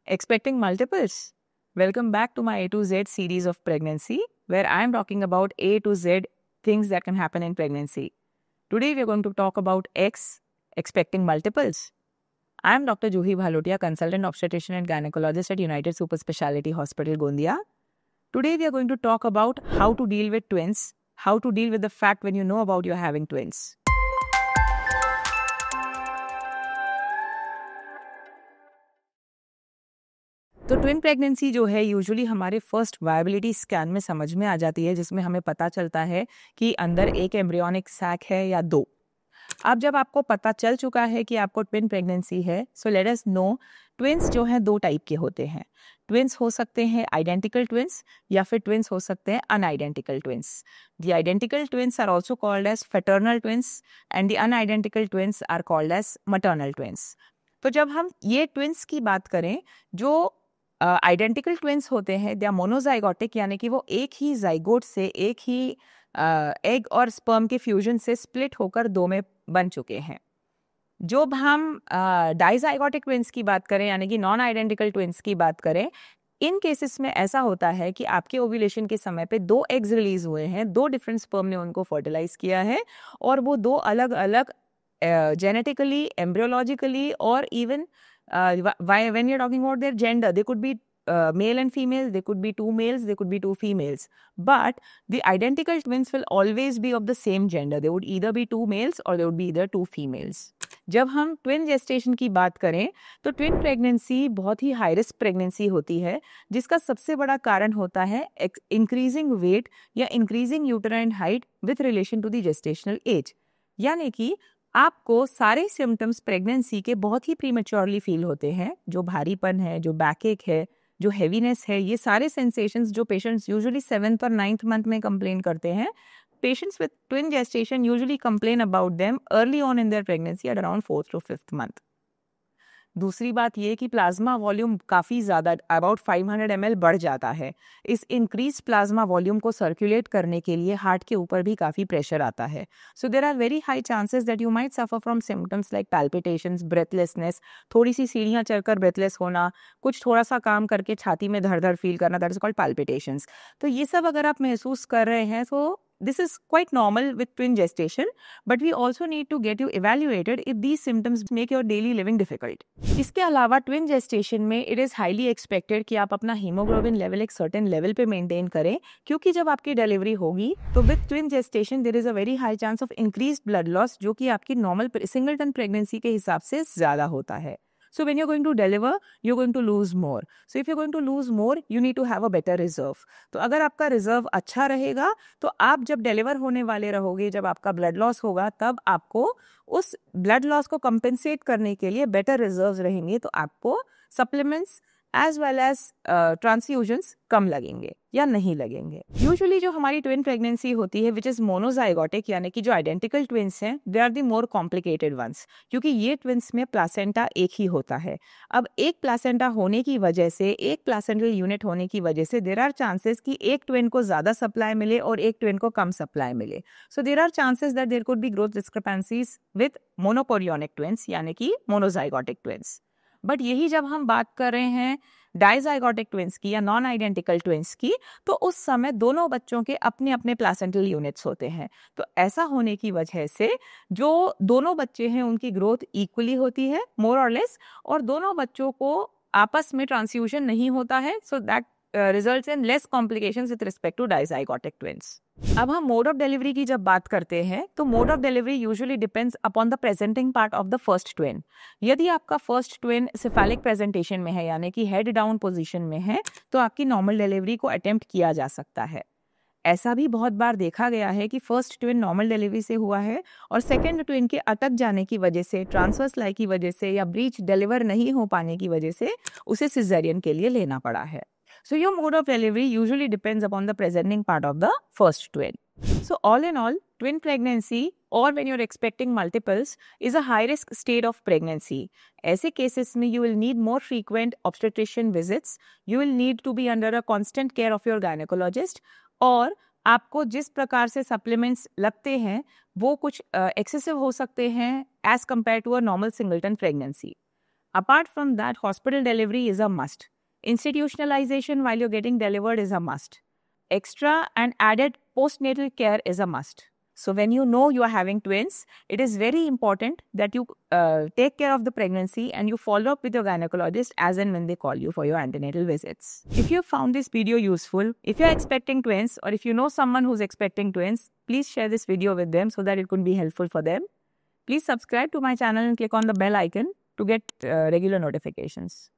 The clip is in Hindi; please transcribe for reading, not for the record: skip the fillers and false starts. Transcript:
Expecting multiples? Welcome back to my A to Z series of pregnancy, where I am talking about A to Z things that can happen in pregnancy. Today we are going to talk about X, expecting multiples. I am Dr. Juhi Bhalotia, consultant obstetrician and gynecologist at United Super Speciality Hospital, Gondia. Today we are going to talk about how to deal with twins, how to deal with the fact when you know about you're having twins. तो ट्विन प्रेगनेंसी जो है यूजुअली हमारे फर्स्ट वायबिलिटी स्कैन में समझ में आ जाती है, जिसमें हमें पता चलता है कि अंदर एक एम्ब्रियोनिक सैक है या दो. अब जब आपको पता चल चुका है कि आपको ट्विन प्रेगनेंसी है, so let us know twins जो हैं दो टाइप के होते हैं. ट्विन्स हो सकते हैं आइडेंटिकल ट्विन्स या फिर ट्विन्स हो सकते हैं unidentical twins. The identical twins are also called as fraternal twins and the unidentical twins are called as maternal twins. तो जब हम ये ट्विन्स की बात करें, जो आइडेंटिकल ट्विन्स होते हैं, दे आर मोनोजाइगोटिक, यानी कि वो एक ही जाइगोट से, एक ही एग और स्पर्म के फ्यूजन से स्प्लिट होकर दो में बन चुके हैं. जब हम डाइजाइगोटिक ट्विन्स की बात करें, यानी कि नॉन आइडेंटिकल ट्विन्स की बात करें, इन केसेस में ऐसा होता है कि आपके ओव्यूलेशन के समय पे दो एग्स रिलीज हुए हैं, दो डिफरेंट स्पर्म ने उनको फर्टिलाइज किया है, और वो दो अलग अलग जेनेटिकली, एम्ब्रियोलॉजिकली, और even when you're talking about their gender, they could be male and female, they could be two males, they could be two females, but the identical twins will always be of the same gender. They would either be two males or they would be either two females. जब हम ट्विन जेस्टेशन की बात करें तो ट्विन प्रेगनेंसी बहुत ही हाई रिस्क प्रेगनेंसी होती है, जिसका सबसे बड़ा कारण होता है इंक्रीजिंग वेट या increasing uterine height with relation to the gestational age. यानी कि आपको सारे सिम्टम्स प्रेगनेंसी के बहुत ही प्रीमेच्योरली फील होते हैं. जो भारीपन है, जो बैकएक है, जो हेवीनेस है, ये सारे सेंसेशंस जो पेशेंट्स यूजुअली 7th और 9th मंथ में कंप्लेन करते हैं, patients with twin gestation usually complain about them early on in their pregnancy at around 4th to 5th month. दूसरी बात ये कि प्लाज्मा वॉल्यूम काफ़ी ज़्यादा, अबाउट 500 ml बढ़ जाता है. इस इंक्रीज प्लाज्मा वॉल्यूम को सर्कुलेट करने के लिए हार्ट के ऊपर भी काफ़ी प्रेशर आता है. So there are very high chances that you might suffer from symptoms like palpitations, breathlessness, थोड़ी सी सीढ़ियाँ चढ़कर ब्रेथलेस होना, कुछ थोड़ा सा काम करके छाती में धड़ धड़ फील करना, दैट इज कॉल्ड पैल्पिटेशंस. तो ये सब अगर आप महसूस कर रहे हैं तो this is quite normal with twin gestation, but we also need to get you evaluated if these symptoms make your daily living difficult. इसके अलावा twin gestation में it is highly expected कि आप अपना hemoglobin level एक certain level पे maintain करें, क्योंकि जब आपकी डिलीवरी होगी तो with twin gestation there is a very high chance of increased blood loss, जो कि आपकी normal singleton pregnancy के हिसाब से ज़्यादा होता है. So when you're going to deliver, you're going to lose more. So if you're going to lose more, you need to have a better reserve. तो अगर आपका रिजर्व अच्छा रहेगा तो आप जब डिलीवर होने वाले रहोगे, जब आपका ब्लड लॉस होगा, तब आपको उस ब्लड लॉस को कंपेंसेट करने के लिए बेटर रिजर्व्स रहेंगे. तो आपको supplements as well as transfusions कम लगेंगे या नहीं लगेंगे. यूजुअली जो हमारी ट्विन प्रेगनेंसी होती है विच इज मोनोजाइगोटिक, यानी कि जो आइडेंटिकल ट्विन्स हैं, they are the more complicated ones, क्योंकि ये ट्विन्स में प्लासेंटा एक ही होता है. अब एक प्लासेंटा होने की वजह से, एक प्लासेंटल यूनिट होने की वजह से देर आर चांसेस कि एक ट्विन को ज़्यादा सप्लाई मिले और एक ट्विन को कम सप्लाई मिले. So there are chances that there could be growth discrepancies with monochorionic twins, यानी कि मोनोजाइगोटिक ट्विन्स. बट यही जब हम बात कर रहे हैं डाइजाइगोटिक ट्विन्स की या नॉन आइडेंटिकल ट्विन्स की, तो उस समय दोनों बच्चों के अपने अपने प्लासेंटल यूनिट्स होते हैं. तो ऐसा होने की वजह से जो दोनों बच्चे हैं उनकी ग्रोथ इक्वली होती है, मोर और लेस, और दोनों बच्चों को आपस में ट्रांसफ्यूजन नहीं होता है. So that results in less complications with respect to dizygotic twins. अब हम मोड ऑफ डिलीवरी की जब बात करते हैं तो mode of delivery usually depends upon the presenting part of the first twin. यदि आपका फर्स्ट ट्विन सिफेलिक प्रेजेंटेशन में है, यानी कि हेड डाउन पोजीशन में है, तो आपकी नॉर्मल डिलीवरी को अटेम्प्ट किया जा सकता है. ऐसा भी बहुत बार देखा गया है कि फर्स्ट ट्विन नॉर्मल डिलीवरी से हुआ है और सेकेंड ट्विन के अटक जाने की वजह से, ट्रांसवर्स लाई की वजह से या ब्रीच डिलीवर नहीं हो पाने की वजह से उसे सिजेरियन के लिए लेना पड़ा है. So your mode of delivery usually depends upon the presenting part of the first twin. So all in all, twin pregnancy or when you're expecting multiples is a high risk state of pregnancy. ऐसे cases में you will need more frequent obstetrician visits. You will need to be under a constant care of your gynecologist. और आपको जिस प्रकार से supplements लगते हैं वो कुछ excessive हो सकते हैं as compared to a normal singleton pregnancy. Apart from that, hospital delivery is a must. Institutionalization while you're getting delivered is a must. Extra and added postnatal care is a must. So when you know you are having twins, it is very important that you take care of the pregnancy and you follow up with your gynecologist as and when they call you for your antenatal visits. If you found this video useful, if you're expecting twins or if you know someone who's expecting twins, please share this video with them so that it could be helpful for them. Please subscribe to my channel and click on the bell icon to get regular notifications.